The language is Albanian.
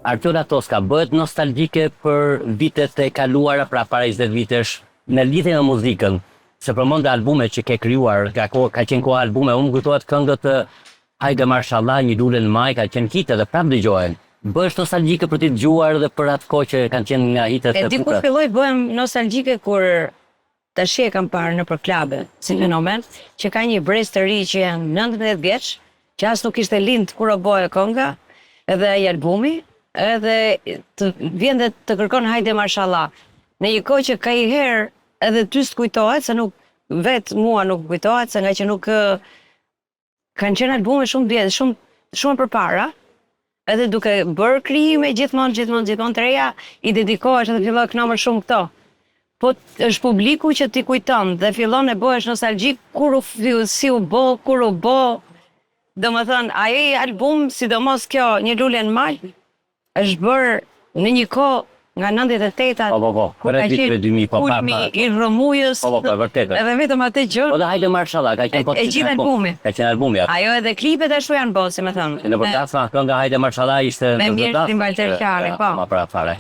Artura Toska bëhet nostalgjike për vitet e kaluara, pra para 20 vitesh, në lidhje me muzikën, se përmend albumet që ke krijuar, ka qenë koha albume, unë kujtohet këngët Hajde Marshallah, Një lule në maj, ka qenë hite dhe prapë dëgjohen. Bëhesh nostalgjike për t'i dëgjuar dhe për atë kohë që kanë qenë nga hitet e E di kur filloi bëhem nostalgjike kur tash e kam parë nëpër klabe, si fenomen, që ka një brez të ri që janë 19 vjeç, që as nuk ishte lind kur u bëhe kënga, edhe ai albumi, edhe të vjen dhe të kërkon Hajde Marshallah. Në një kohë që ka i herë edhe ty s'kujtohet, se nuk vetë mua nuk kujtohet, se nga që nuk kanë qenë albume shumë vjetë, shumë përpara, edhe duke bërë krijime gjithmonë të reja, i dedikohesh edhe fillon kënaqur shumë këto. Po është publiku që ti kujton dhe fillon e bëhesh nostalgjik kur si u bë, kur u bë. Domethënë, ai album, sidomos kjo Një lule në mal, është bërë në një kohë nga 98-at. Po, kur ka vitet 2000, po, kulmi i rrëmujës. Po, vërtet. Edhe vetëm atë gjë. Po dhe Hajde Marshallah, ka qenë E gjithë albumi. Ka qenë albumi. Ajo edhe klipet ashtu janë bërë, si më thënë. Në vërtetë, kënga Hajde Marshallah ishte me mirë Tim Valter Qari, po. Ma pra fare.